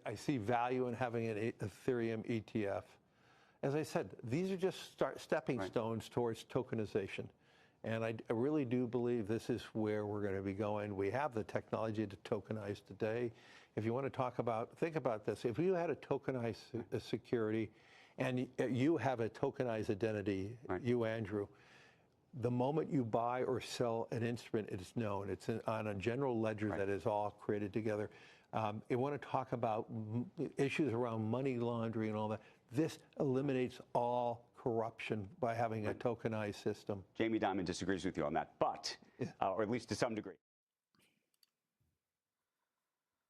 I see value in having an Ethereum ETF. As I said, these are just stepping stones towards tokenization. And I really do believe this is where we're going to be going. We have the technology to tokenize today. If you want to talk about, think about this. If you had a tokenized security and you have a tokenized identity, you, Andrew, the moment you buy or sell an instrument, it is known. It's on a general ledger that is all created together. You want to talk about issues around money laundering and all that. This eliminates all corruption by having a tokenized system. Jamie Dimon disagrees with you on that, but, or at least to some degree.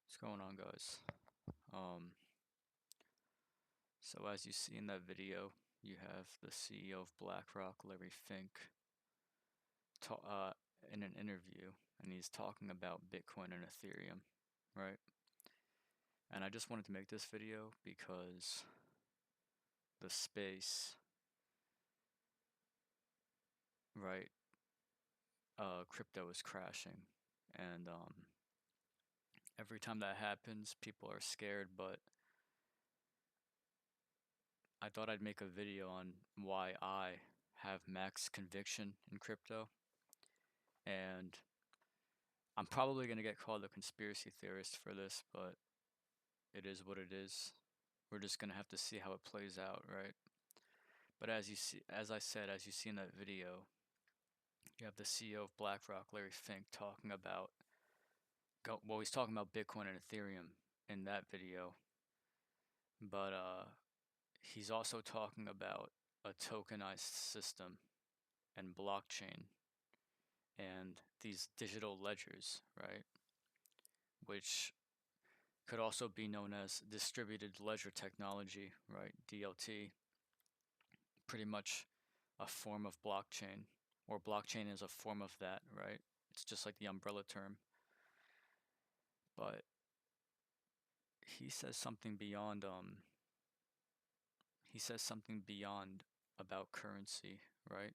What's going on, guys? So as you see in that video, you have the CEO of BlackRock, Larry Fink, in an interview, and he's talking about Bitcoin and Ethereum, right? And I just wanted to make this video because the space, right, crypto is crashing, and every time that happens, people are scared, but I thought I'd make a video on why I have max conviction in crypto. And I'm probably going to get called a conspiracy theorist for this, but it is what it is. We're just going to have to see how it plays out, right? But as you see, as I said, as you see in that video, you have the CEO of BlackRock, Larry Fink, talking about, well, he's talking about Bitcoin and Ethereum in that video, but he's also talking about a tokenized system and blockchain and these digital ledgers, right? Which could also be known as distributed ledger technology, right? DLT, pretty much a form of blockchain, or blockchain is a form of that, right? It's just like the umbrella term. But he says something beyond, about currency, right?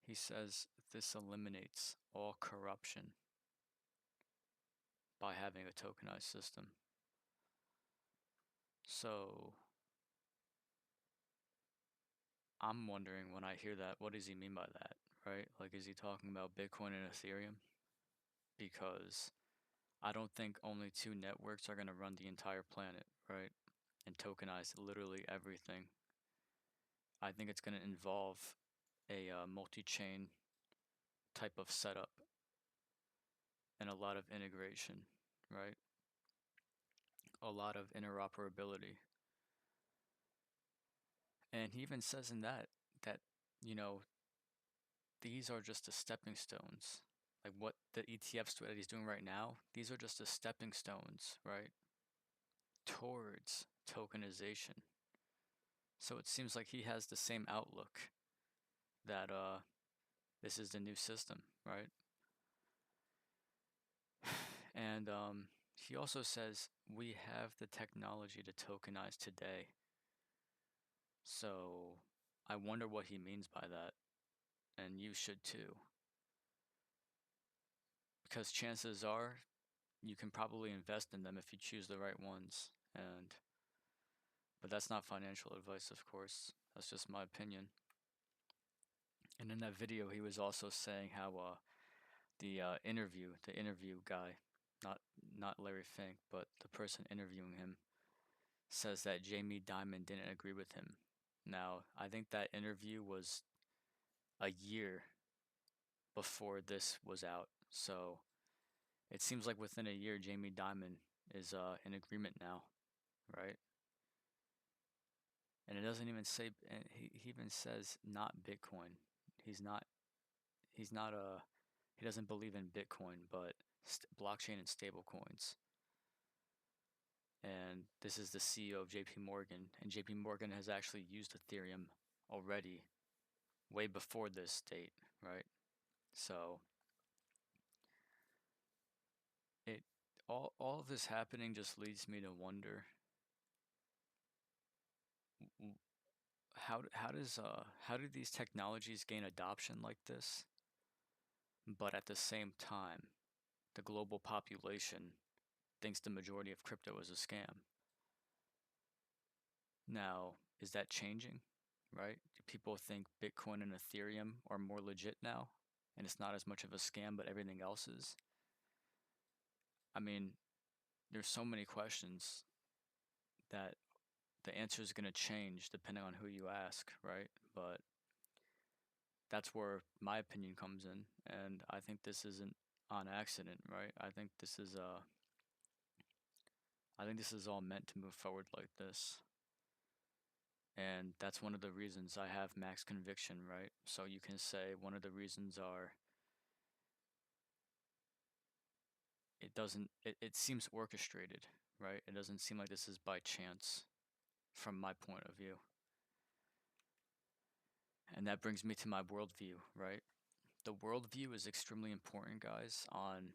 He says this eliminates all corruption by having a tokenized system. So I'm wondering, when I hear that, what does he mean by that, right? Like, is he talking about Bitcoin and Ethereum? Because I don't think only two networks are going to run the entire planet, right? And tokenize literally everything. I think it's going to involve a multi-chain type of setup and a lot of integration, right? A lot of interoperability. And he even says in that, you know, these are just the stepping stones. Like what the ETFs that he's doing right now, these are just the stepping stones, right, towards tokenization. So it seems like he has the same outlook that this is the new system, right? And he also says we have the technology to tokenize today. So I wonder what he means by that, and you should too. Because chances are you can probably invest in them if you choose the right ones, but that's not financial advice, of course. That's just my opinion. And in that video, he was also saying how the interview guy, not Larry Fink, but the person interviewing him, says that Jamie Dimon didn't agree with him. Now, I think that interview was a year before this was out, so it seems like within a year, Jamie Dimon is in agreement now, right? And it doesn't even say, and he even says not Bitcoin. He doesn't believe in Bitcoin, but blockchain and stable coins. And this is the CEO of JP Morgan, and JP Morgan has actually used Ethereum already way before this date, right? So all of this happening just leads me to wonder, how do these technologies gain adoption like this, but at the same time the global population thinks the majority of crypto is a scam. Now, is that changing, right? Do people think Bitcoin and Ethereum are more legit now, and it's not as much of a scam, but everything else is? I mean, there's so many questions that the answer is going to change depending on who you ask, right? But that's where my opinion comes in, and I think this isn't on accident, right? I think this is all meant to move forward like this. And that's one of the reasons I have max conviction, right? So you can say one of the reasons are it seems orchestrated, right? It doesn't seem like this is by chance from my point of view. And that brings me to my worldview, right? The worldview is extremely important, guys, on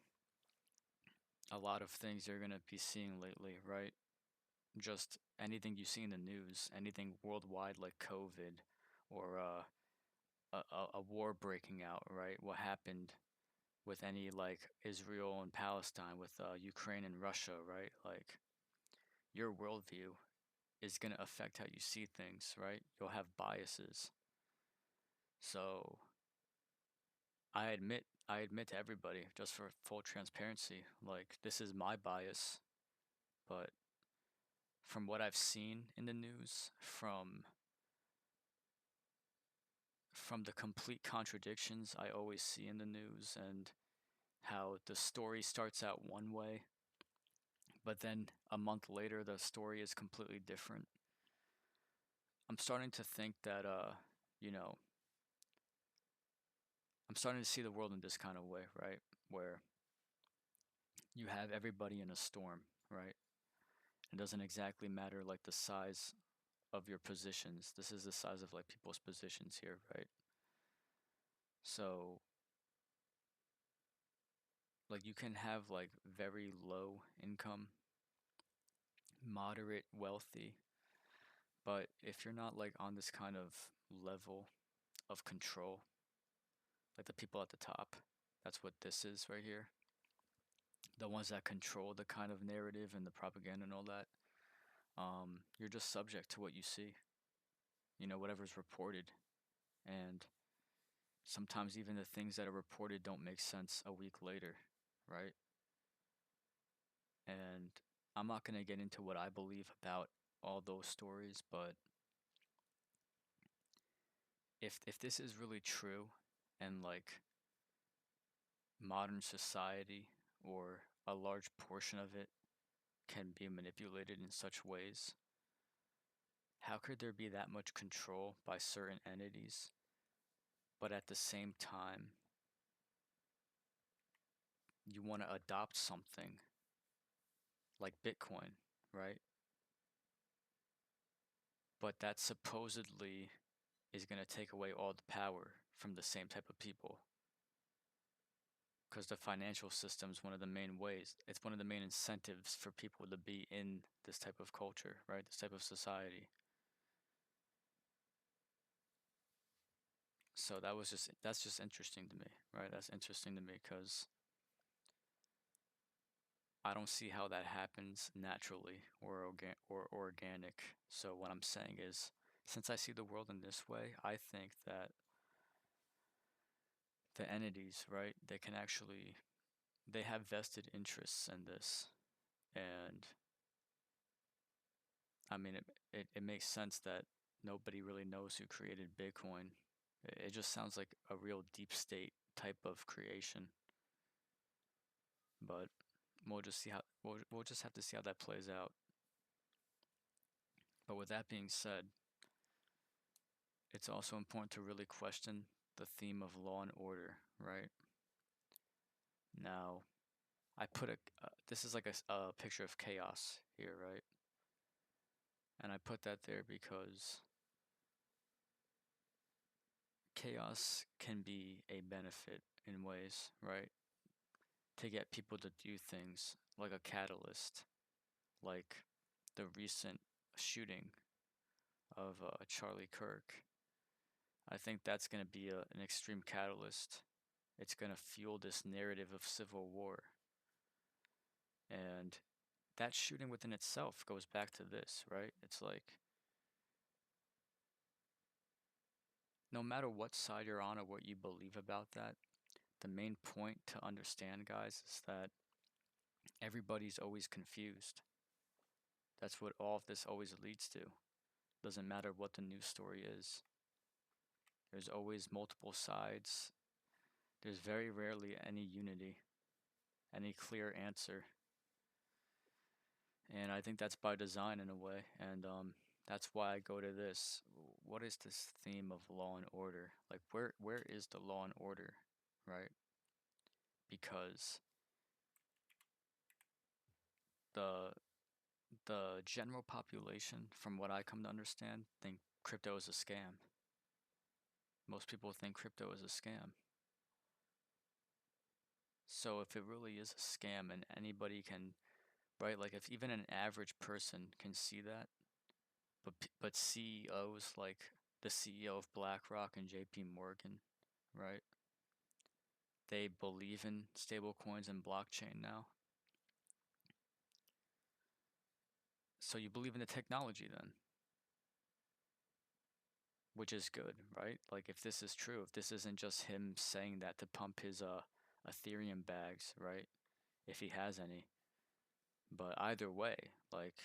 a lot of things you're going to be seeing lately, right? Just anything you see in the news, anything worldwide like COVID or a war breaking out, right? What happened with any like Israel and Palestine, with Ukraine and Russia, right? Like your worldview is going to affect how you see things, right? You'll have biases. So I admit to everybody, just for full transparency, like this is my bias, but from what I've seen in the news, from the complete contradictions I always see in the news, and how the story starts out one way, but then a month later the story is completely different. I'm starting to think that you know, I'm starting to see the world in this kind of way, right? Where you have everybody in a storm, right? It doesn't exactly matter like the size of your positions. This is the size of like people's positions here, right? So like you can have like very low income, moderate wealthy, but if you're not like on this kind of level of control, like the people at the top, that's what this is right here. The ones that control the kind of narrative and the propaganda and all that, you're just subject to what you see, whatever's reported. And sometimes even the things that are reported don't make sense a week later, right? And I'm not going to get into what I believe about all those stories, but if this is really true, and like modern society or a large portion of it can be manipulated in such ways, how could there be that much control by certain entities, but at the same time, you want to adopt something like Bitcoin, right? But that supposedly is going to take away all the power from the same type of people. Because the financial system is one of the main ways, it's one of the main incentives for people to be in this type of culture, right? This type of society. So that's just interesting to me, right? That's interesting to me because I don't see how that happens naturally or organic. So what I'm saying is, since I see the world in this way, I think that the entities, right, they have vested interests in this. And I mean, it makes sense that nobody really knows who created Bitcoin. It just sounds like a real deep state type of creation. But we'll just have to see how that plays out. But with that being said, it's also important to really question the theme of law and order, right? Now, I put this is like a picture of chaos here, right? And I put that there because chaos can be a benefit in ways, right? To get people to do things, like a catalyst, like the recent shooting of Charlie Kirk. I think that's going to be an extreme catalyst. It's going to fuel this narrative of civil war. And that shooting within itself goes back to this, right? It's like, no matter what side you're on or what you believe about that, the main point to understand, guys, is that everybody's always confused. That's what all of this always leads to. Doesn't matter what the news story is. There's always multiple sides. There's very rarely any unity, any clear answer. And I think that's by design in a way. And that's why I go to this. What is this theme of law and order? Like, where is the law and order, right? Because the the general population, from what I come to understand, think crypto is a scam. Most people think crypto is a scam. So if it really is a scam and anybody can, right? Like if even an average person can see that, but CEOs like the CEO of BlackRock and JP Morgan, right? They believe in stable coins and blockchain now. So you believe in the technology then, which is good, right? Like if this is true, if this isn't just him saying that to pump his Ethereum bags, right? If he has any. But either way, like,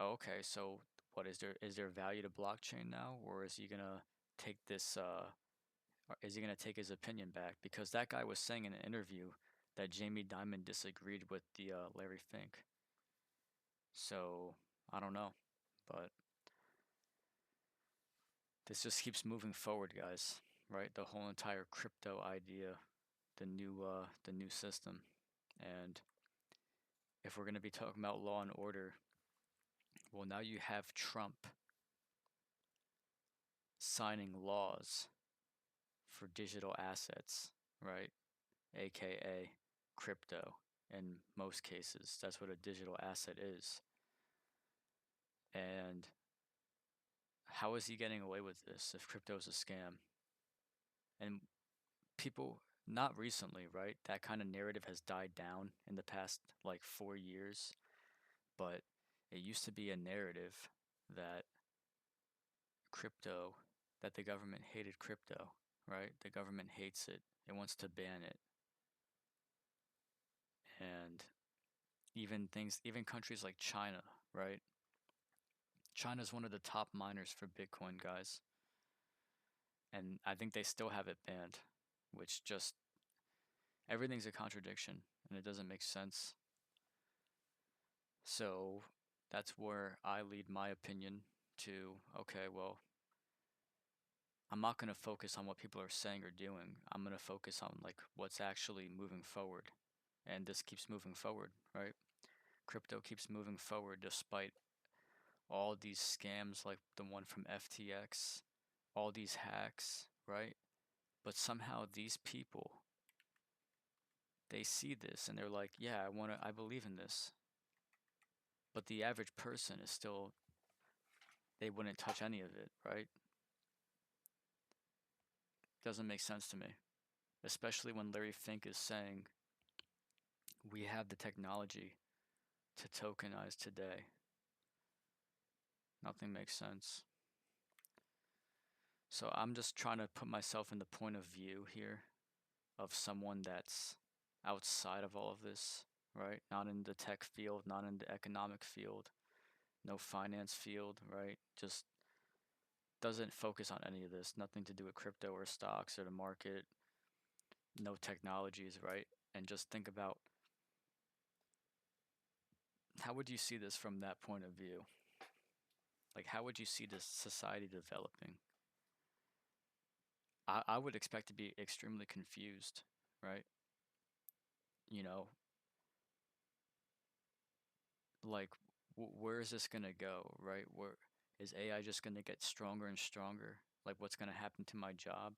okay, so what is there value to blockchain now, or is he gonna take this or is he gonna take his opinion back? Because that guy was saying in an interview that Jamie Dimon disagreed with the Larry Fink. So I don't know, but this just keeps moving forward, guys. Right? The whole entire crypto idea, the new system, and if we're gonna be talking about law and order, well, now you have Trump signing laws for digital assets, right? AKA crypto. In most cases, that's what a digital asset is. And how is he getting away with this if crypto is a scam? And people, not recently, right? That kind of narrative has died down in the past like 4 years, but it used to be a narrative that crypto, that the government hated crypto, right? The government hates it, it wants to ban it. And even countries like China, right? China's one of the top miners for Bitcoin, guys. And I think they still have it banned, which just everything's a contradiction and it doesn't make sense. So that's where I lead my opinion to, okay, well, I'm not going to focus on what people are saying or doing. I'm going to focus on like what's actually moving forward. And this keeps moving forward, right? Crypto keeps moving forward despite all these scams like the one from FTX, all these hacks, right? But somehow these people, they see this and they're like, yeah, I believe in this. But the average person is still, they wouldn't touch any of it, right? Doesn't make sense to me. Especially when Larry Fink is saying we have the technology to tokenize today. Nothing makes sense. So I'm just trying to put myself in the point of view here of someone that's outside of all of this, right? Not in the tech field, not in the economic field, no finance field, right? Just doesn't focus on any of this. Nothing to do with crypto or stocks or the market, no technologies, right? And just think about how would you see this from that point of view? Like, how would you see this society developing? I would expect to be extremely confused, right? You know, like, where is this gonna go, right? Where is AI just gonna get stronger and stronger? Like, what's gonna happen to my job?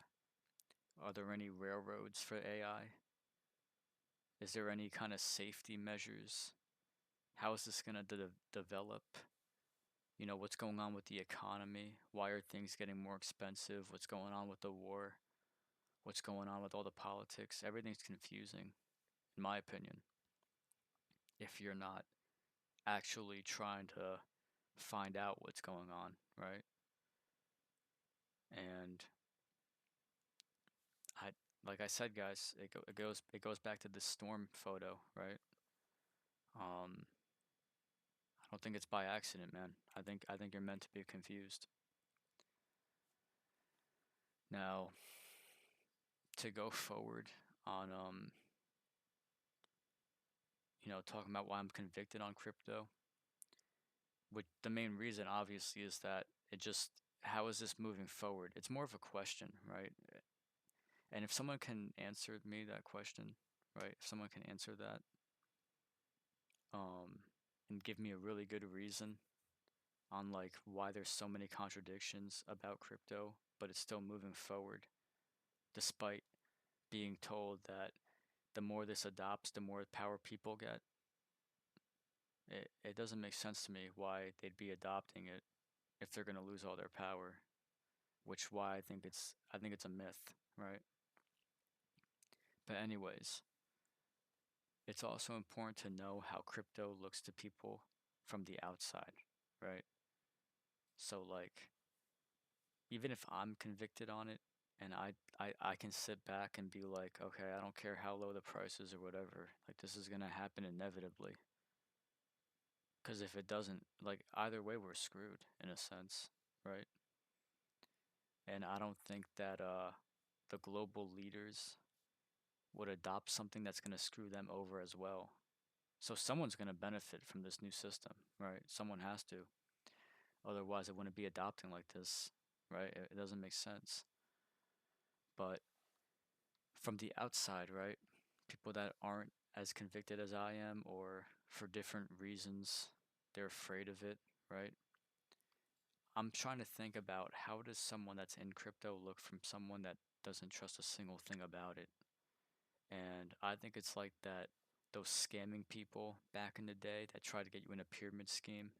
Are there any railroads for AI? Is there any kind of safety measures? How is this gonna develop? You know, what's going on with the economy? Why are things getting more expensive? What's going on with the war? What's going on with all the politics? Everything's confusing, in my opinion, if you're not actually trying to find out what's going on, right? And I, like I said, guys, it goes back to the storm photo, right? Um, I don't think it's by accident, man. I think you're meant to be confused. Now, to go forward on talking about why I'm convicted on crypto, which the main reason obviously is that it just how is this moving forward? It's more of a question, right? And if someone can answer me that question, right? If someone can answer that, um, and give me a really good reason on like why there's so many contradictions about crypto, but it's still moving forward, despite being told that the more this adopts, the more power people get. It doesn't make sense to me why they'd be adopting it if they're gonna lose all their power, which why I think it's a myth, right? But anyways, it's also important to know how crypto looks to people from the outside, right? So like even if I'm convicted on it and I can sit back and be like, okay, I don't care how low the price is or whatever, like this is gonna happen inevitably. Because if it doesn't, like either way, we're screwed in a sense, right? And I don't think that the global leaders would adopt something that's gonna screw them over as well. So someone's gonna benefit from this new system, right? Someone has to. Otherwise, it wouldn't be adopting like this, right? It doesn't make sense. But from the outside, right? People that aren't as convicted as I am, or for different reasons, they're afraid of it, right? I'm trying to think about how does someone that's in crypto look from someone that doesn't trust a single thing about it. And I think it's like that those scamming people back in the day that try to get you in a pyramid scheme.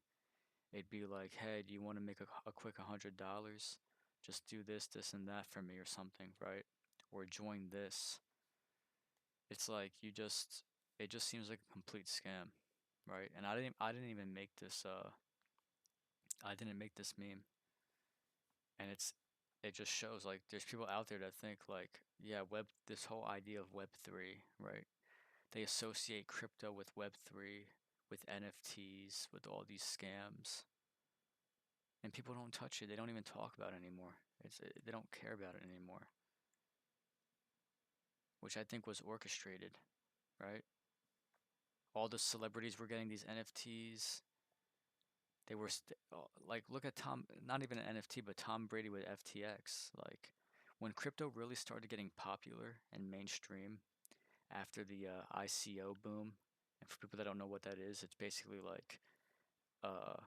It'd be like, hey, do you want to make a quick $100? Just do this, this, and that for me or something, right? Or join this. It's like it just seems like a complete scam, right? And I didn't even make this I didn't make this meme. And it just shows like there's people out there that think like, yeah, this whole idea of web 3, right? They associate crypto with web 3, with NFTs, with all these scams. And people don't touch it. They don't even talk about it anymore. They don't care about it anymore, which I think was orchestrated, right? All the celebrities were getting these NFTs. They were like, look at not even an NFT, but Tom Brady with FTX. Like, when crypto really started getting popular and mainstream after the ICO boom, and for people that don't know what that is, it's basically like uh,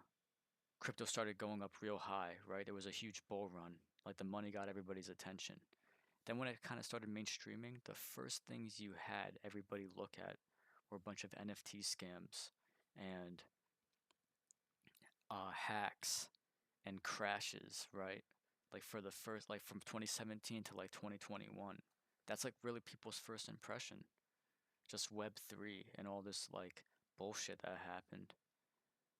crypto started going up real high, right? There was a huge bull run. Like, the money got everybody's attention. Then when it kind of started mainstreaming, the first things you had everybody look at were a bunch of NFT scams and hacks and crashes, right? Like for the first, like from 2017 to like 2021. That's like really people's first impression. Just Web 3 and all this like bullshit that happened.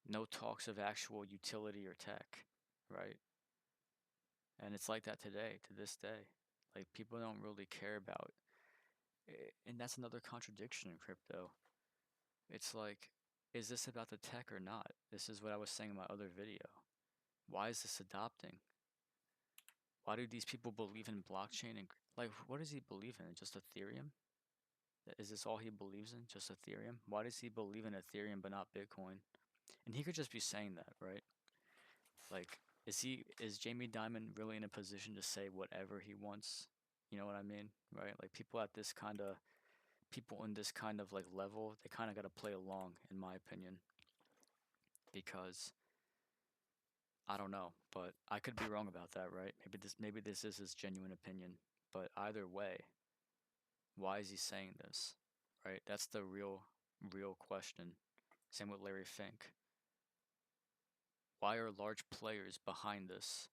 No talks of actual utility or tech, right? And it's like that today, to this day. Like people don't really care about and that's another contradiction in crypto. It's like, is this about the tech or not? This is what I was saying in my other video. Why is this adopting? Why do these people believe in blockchain and like what does he believe in? Just Ethereum? Is this all he believes in? Just Ethereum? Why does he believe in Ethereum but not Bitcoin? And he could just be saying that, right? Like is Jamie Dimon really in a position to say whatever he wants? You know what I mean? Right? Like people in this kind of like level, they kind of got to play along in my opinion because I don't know, but I could be wrong about that, right? Maybe this is his genuine opinion, but either way, why is he saying this? Right? That's the real question. Same with Larry Fink. Why are large players behind this,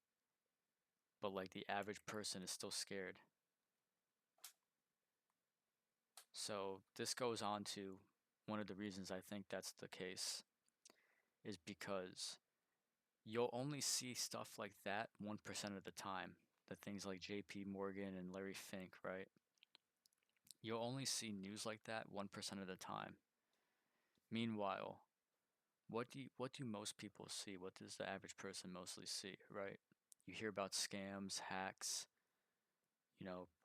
but like the average person is still scared? So this goes on to one of the reasons I think that's the case. is because you'll only see stuff like that 1% of the time. The things like JP Morgan and Larry Fink, right? You'll only see news like that 1% of the time. Meanwhile, what do most people see? What does the average person mostly see, right? You hear about scams, hacks,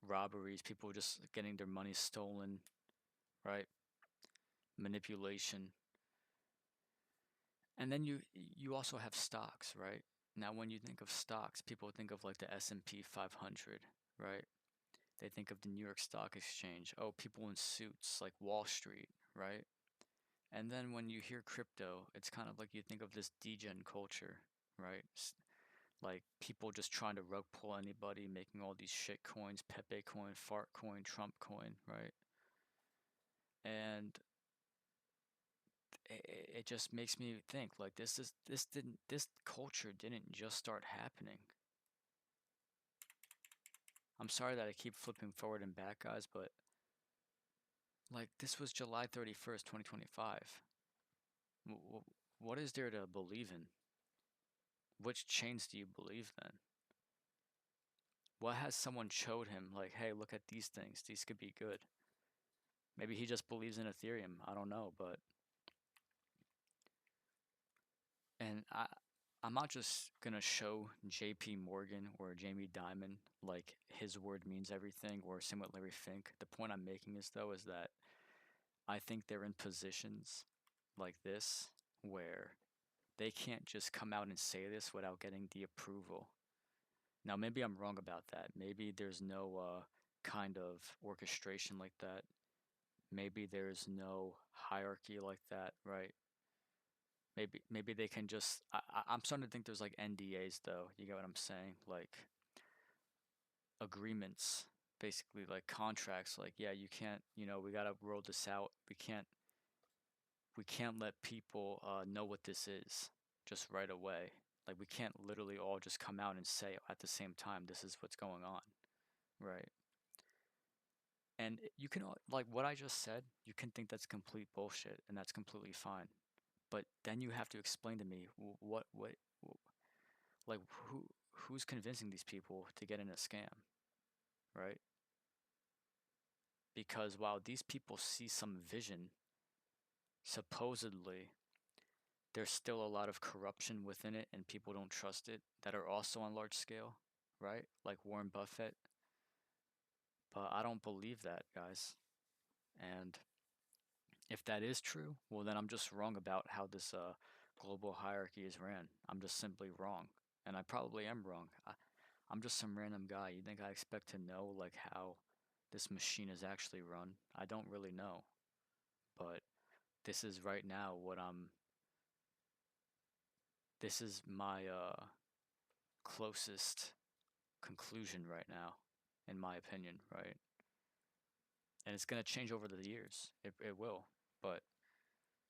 robberies, people just getting their money stolen, right? Manipulation. And then you also have stocks, right? Now when you think of stocks, people think of like the S&P 500, right? They think of the New York Stock Exchange. Oh, people in suits like Wall Street, right? And then when you hear crypto, it's kind of like you think of this degen culture, right? Like people just trying to rug pull anybody, making all these shit coins, Pepe coin, fart coin, Trump coin, right? And it just makes me think like this culture didn't just start happening. I'm sorry that I keep flipping forward and back, guys, but like this was July 31st, 2025. What is there to believe in? Which chains do you believe then? What has someone showed him like, hey, look at these things. These could be good. Maybe he just believes in Ethereum. I don't know, but and I'm not just gonna show JP Morgan or Jamie Dimon like his word means everything or same with Larry Fink. The point I'm making is that I think they're in positions like this where they can't just come out and say this without getting the approval. Now maybe I'm wrong about that. Maybe there's no kind of orchestration like that. Maybe there's no hierarchy like that, right? Maybe they can just I'm starting to think there's like NDAs though. You get what I'm saying? Like agreements, basically like contracts. Like yeah, you can't. We gotta roll this out. We can't let people know what this is just right away. Like we can't literally all just come out and say at the same time this is what's going on, right? And you can like what I just said. You can think that's complete bullshit, and that's completely fine. But then you have to explain to me what like who's convincing these people to get in a scam, right? Because while these people see some vision, supposedly there's still a lot of corruption within it and people don't trust it that are also on large scale, right? Like Warren Buffett. But I don't believe that, guys. And if that is true, well then I'm just wrong about how this global hierarchy is ran. I'm just simply wrong. And I probably am wrong. I'm just some random guy. You think I expect to know like how this machine is actually run? I don't really know. But this is right now what I'm this is my closest conclusion right now, in my opinion, right? And it's gonna change over the years. It will. But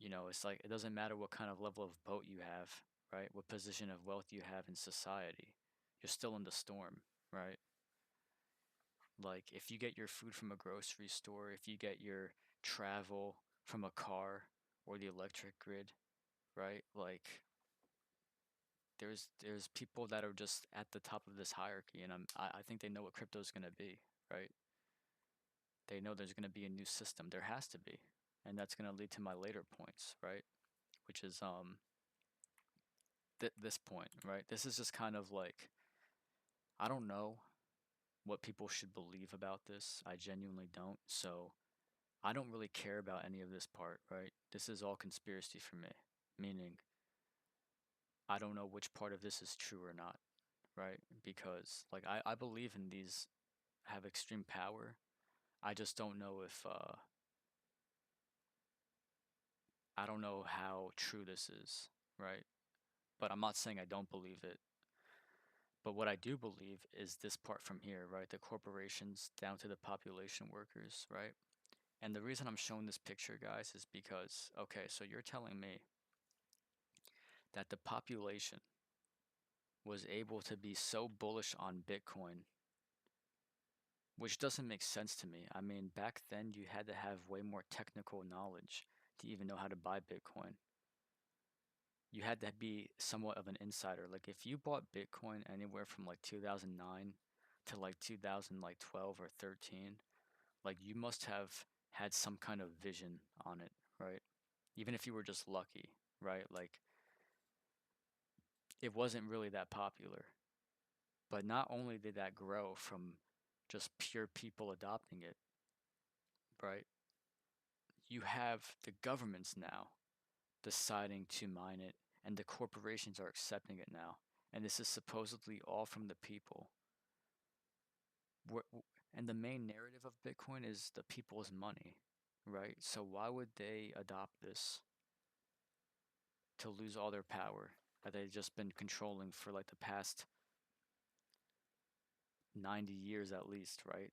it's like it doesn't matter what kind of level of boat you have, right? What position of wealth you have in society. You're still in the storm, right? Like if you get your food from a grocery store, if you get your travel from a car or the electric grid, right? Like there's people that are just at the top of this hierarchy, and I think they know what crypto is gonna be, right? They know there's gonna be a new system. There has to be, and that's gonna lead to my later points, right? Which is this point, right? This is just kind of like I don't know what people should believe about this. I genuinely don't. So I don't really care about any of this part, right? This is all conspiracy for me, meaning I don't know which part of this is true or not, right? Because like I believe in these have extreme power. I just don't know if I don't know how true this is, right? But I'm not saying I don't believe it. But what I do believe is this part from here, right? The corporations down to the population workers, right? And the reason I'm showing this picture, guys, is because, okay, so you're telling me that the population was able to be so bullish on Bitcoin, which doesn't make sense to me. I mean, back then you had to have way more technical knowledge to even know how to buy Bitcoin. you had to be somewhat of an insider. Like if you bought Bitcoin anywhere from like 2009 to like 2012 or 13, like you must have had some kind of vision on it, right? Even if you were just lucky, right? Like it wasn't really that popular. But not only did that grow from just pure people adopting it, right? You have the governments now deciding to mine it, and the corporations are accepting it now. And this is supposedly all from the people. And the main narrative of Bitcoin is the people's money, right? So why would they adopt this to lose all their power that they've just been controlling for like the past 90 years at least, right?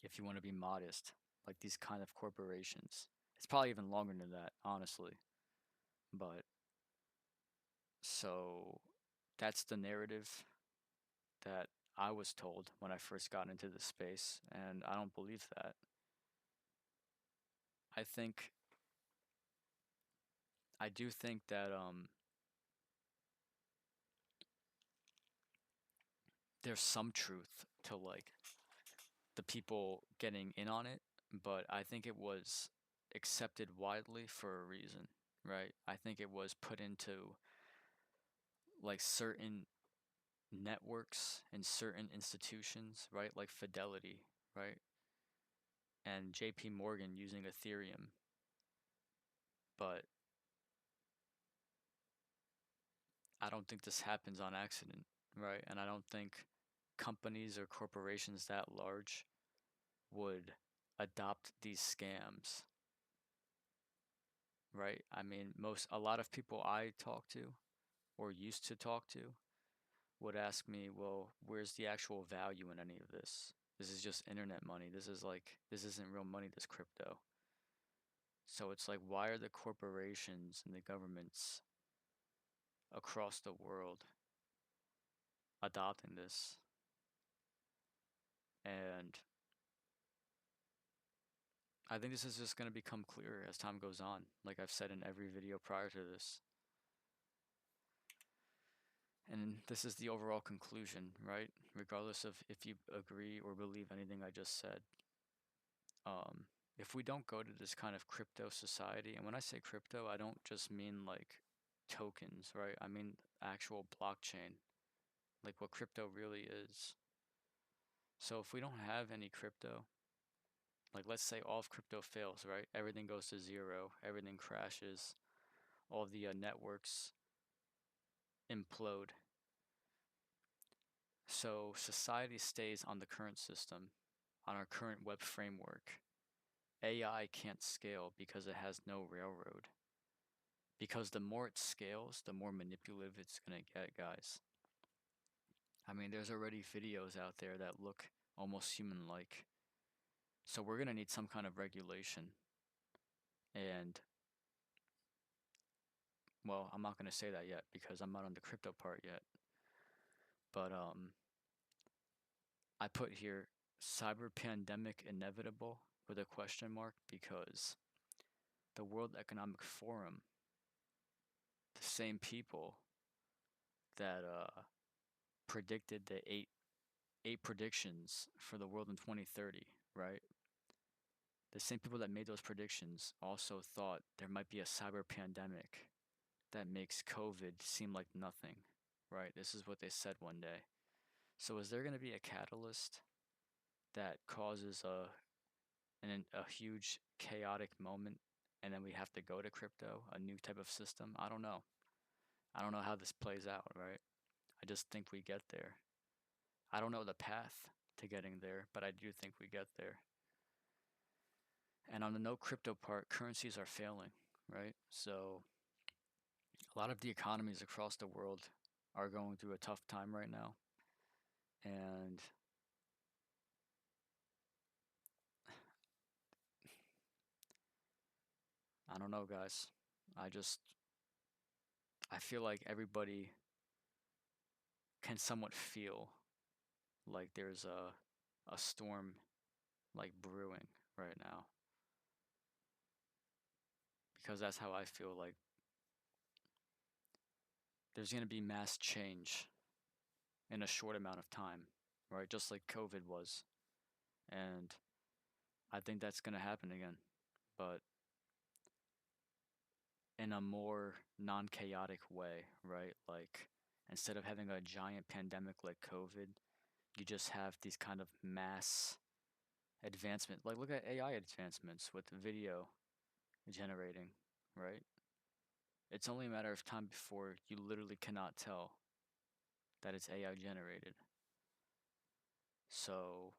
If you want to be modest, like these kind of corporations. It's probably even longer than that, honestly. But so that's the narrative that I was told when I first got into the space, and I don't believe that. I think I do think that there's some truth to like the people getting in on it, but I think it was accepted widely for a reason, right? I think it was put into like certain networks and certain institutions, right? Like Fidelity, right? And JP Morgan using Ethereum. But I don't think this happens on accident, right? And I don't think companies or corporations that large would adopt these scams, right? I mean, a lot of people I talk to or used to talk to would ask me, well, where's the actual value in any of this? This is just internet money. This isn't real money, this crypto. So it's like, why are the corporations and the governments across the world adopting this? And I think this is just going to become clearer as time goes on, like I've said in every video prior to this. And this is the overall conclusion, right? Regardless of if you agree or believe anything I just said. If we don't go to this kind of crypto society, and when I say crypto, I don't just mean like tokens, right? I mean actual blockchain, like what crypto really is. So if we don't have any crypto, like let's say all of crypto fails, right? Everything goes to zero, everything crashes, all the networks implode. So society stays on the current system, on our current web framework. AI can't scale because it has no railroad. Because the more it scales, the more manipulative it's going to get, guys. I mean, there's already videos out there that look almost human-like. So we're going to need some kind of regulation. And, well, I'm not going to say that yet because I'm not on the crypto part yet. But I put here cyber pandemic inevitable with a question mark because the World Economic Forum, the same people that predicted the eight predictions for the world in 2030, right? The same people that made those predictions also thought there might be a cyber pandemic that makes COVID seem like nothing, right? This is what they said one day. So is there going to be a catalyst that causes a huge chaotic moment and then we have to go to crypto, a new type of system? I don't know. I don't know how this plays out, right? I just think we get there. I don't know the path to getting there, but I do think we get there. And on the no crypto part, currencies are failing, right? So a lot of the economies across the world are going through a tough time right now. And I don't know, guys. I feel like everybody can somewhat feel like there's a storm like brewing right now. Because that's how I feel like there's going to be mass change in a short amount of time, right? Just like COVID was. And I think that's going to happen again, but in a more non-chaotic way, right? Like instead of having a giant pandemic like COVID, you just have these kind of mass advancement. Like look at AI advancements with video generating, right? It's only a matter of time before you literally cannot tell that it's AI generated. So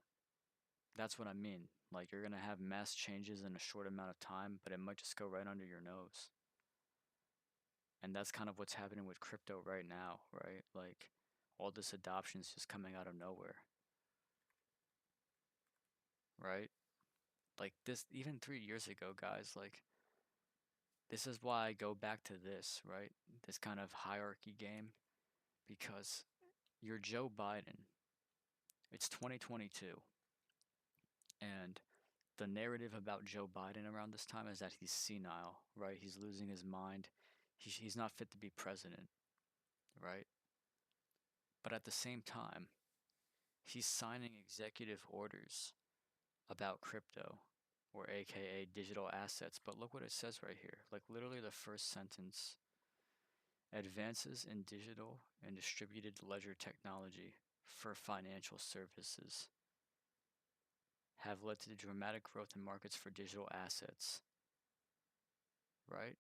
that's what I mean. Like you're gonna have mass changes in a short amount of time, but it might just go right under your nose. And that's kind of what's happening with crypto right now, right? Like all this adoption is just coming out of nowhere, right? Like this, even 3 years ago, guys, like this is why I go back to this, right? This kind of hierarchy game, because you're Joe Biden. It's 2022. And the narrative about Joe Biden around this time is that he's senile, right? He's losing his mind. He's not fit to be president, right? But at the same time, he's signing executive orders about crypto, or AKA digital assets. But look what it says right here. Like literally the first sentence: advances in digital and distributed ledger technology for financial services have led to the dramatic growth in markets for digital assets, right?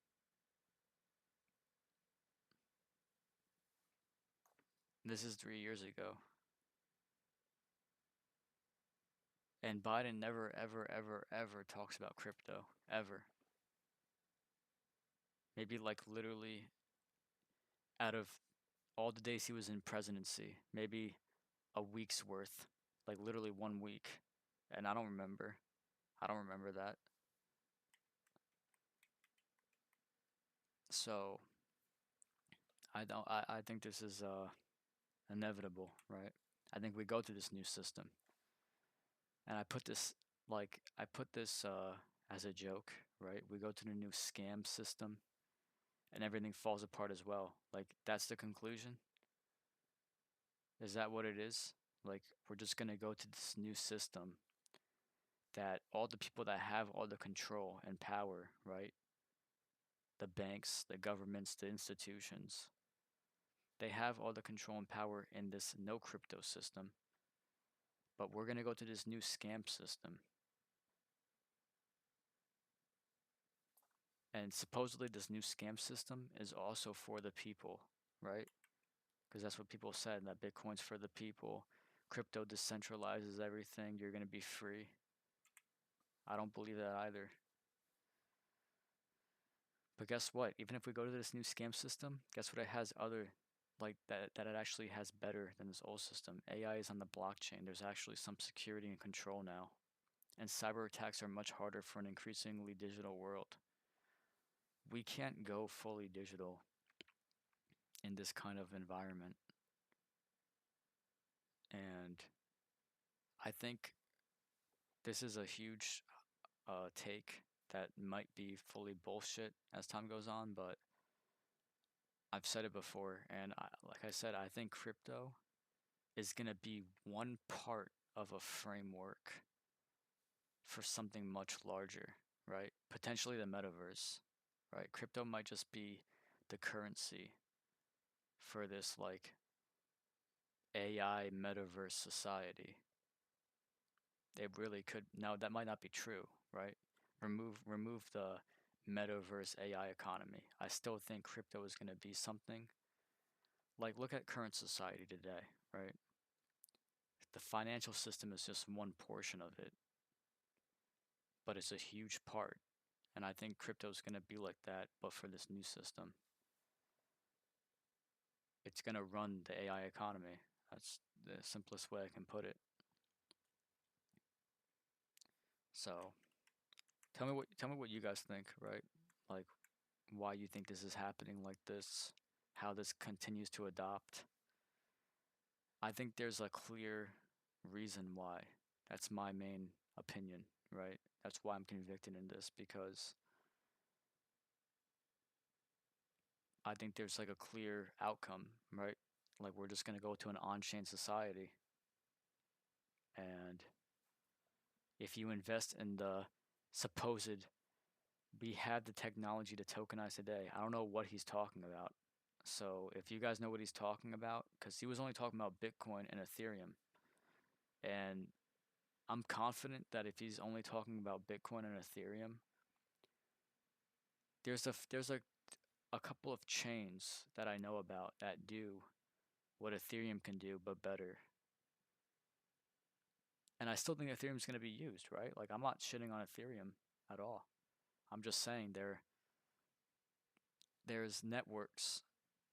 This is 3 years ago. And Biden never, ever, ever, ever talks about crypto. Ever. Maybe like literally out of all the days he was in presidency, maybe a week's worth. Like literally 1 week. And I don't remember. I don't remember that. So I think this is inevitable, right? I think we go through this new system. And I put this as a joke, right? We go to the new scam system and everything falls apart as well. Like that's the conclusion. Is that what it is? Like we're just gonna go to this new system that all the people that have all the control and power, right? The banks, the governments, the institutions, they have all the control and power in this no crypto system. But we're gonna go to this new scam system. And supposedly this new scam system is also for the people, right? Because that's what people said, that Bitcoin's for the people. Crypto decentralizes everything. You're going to be free. I don't believe that either. But guess what? Even if we go to this new scam system, guess what it has other, like that it actually has better than this old system? AI is on the blockchain. There's actually some security and control now. And cyber attacks are much harder for an increasingly digital world. We can't go fully digital in this kind of environment. And I think this is a huge take that might be fully bullshit as time goes on, but I've said it before, and like I said, I think crypto is going to be one part of a framework for something much larger, right? Potentially the metaverse, right? Crypto might just be the currency for this like AI metaverse society. It really could. Now that might not be true, right? Remove the metaverse AI economy. I still think crypto is going to be something like look at current society today, right? The financial system is just one portion of it, but it's a huge part. And I think crypto is going to be like that, but for this new system. It's going to run the AI economy. That's the simplest way I can put it. So, tell me what you guys think, right? Like why you think this is happening like this, how this continues to adopt. I think there's a clear reason why. That's my main opinion, right? That's why I'm convicted in this because I think there's like a clear outcome, right? Like we're just going to go to an on-chain society. And if you invest in the supposed, we have the technology to tokenize today, I don't know what he's talking about. So if you guys know what he's talking about, because he was only talking about Bitcoin and Ethereum. And I'm confident that if he's only talking about Bitcoin and Ethereum, there's a couple of chains that I know about that do what Ethereum can do, but better. And I still think Ethereum's going to be used, right? Like I'm not shitting on Ethereum at all. I'm just saying there's networks.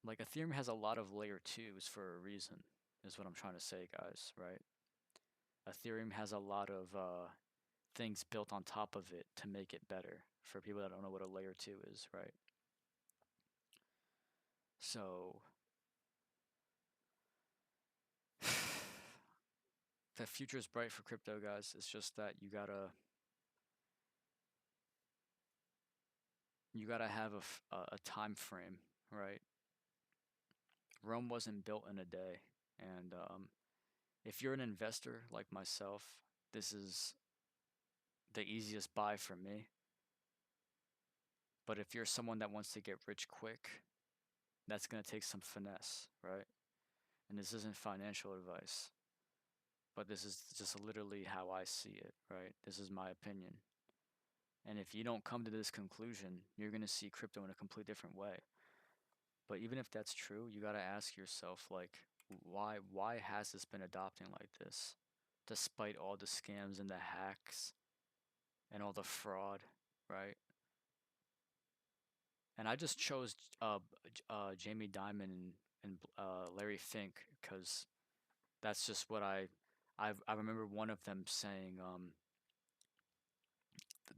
Like Ethereum has a lot of layer 2s for a reason, is what I'm trying to say, guys, right? Ethereum has a lot of things built on top of it to make it better for people that don't know what a layer 2 is, right? So the future is bright for crypto, guys. It's just that you gotta have a time frame, right? Rome wasn't built in a day, and if you're an investor like myself, this is the easiest buy for me. But if you're someone that wants to get rich quick, that's gonna take some finesse, right? And this isn't financial advice, but this is just literally how I see it, right? This is my opinion. And if you don't come to this conclusion, you're going to see crypto in a completely different way. But even if that's true, you got to ask yourself, like, why has this been adopting like this, despite all the scams and the hacks and all the fraud, right? And I just chose Jamie Dimon and Larry Fink because that's just what I remember one of them saying,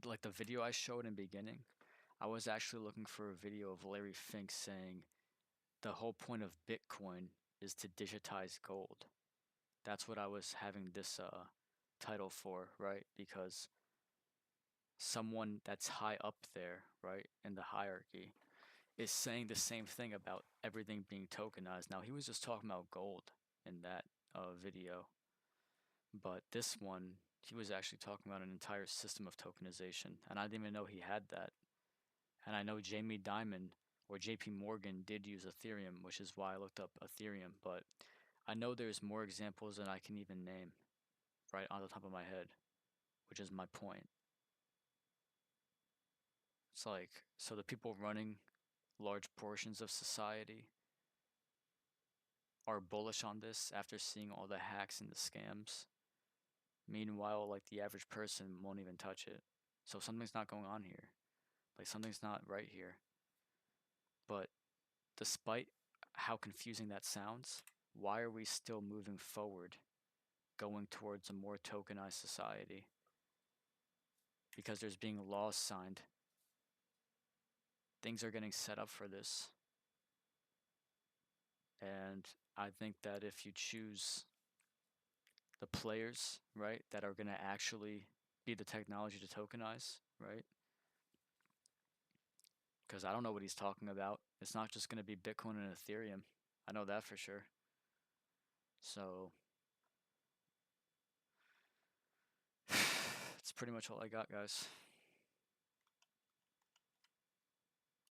like the video I showed in the beginning, I was actually looking for a video of Larry Fink saying the whole point of Bitcoin is to digitize gold. That's what I was having this title for, right? Because someone that's high up there, right, in the hierarchy, is saying the same thing about everything being tokenized. Now, he was just talking about gold in that video, but this one, he was actually talking about an entire system of tokenization, and I didn't even know he had that. And I know Jamie Dimon or JP Morgan did use Ethereum, which is why I looked up Ethereum, but I know there's more examples than I can even name right on the top of my head, which is my point. It's like, so the people running large portions of society are bullish on this after seeing all the hacks and the scams. Meanwhile, like the average person won't even touch it. So something's not going on here. Like something's not right here. But despite how confusing that sounds, why are we still moving forward, going towards a more tokenized society? Because there's being laws signed. Things are getting set up for this. And I think that if you choose the players, right, that are going to actually be the technology to tokenize, right? Because I don't know what he's talking about. It's not just going to be Bitcoin and Ethereum. I know that for sure. So it's pretty much all I got, guys.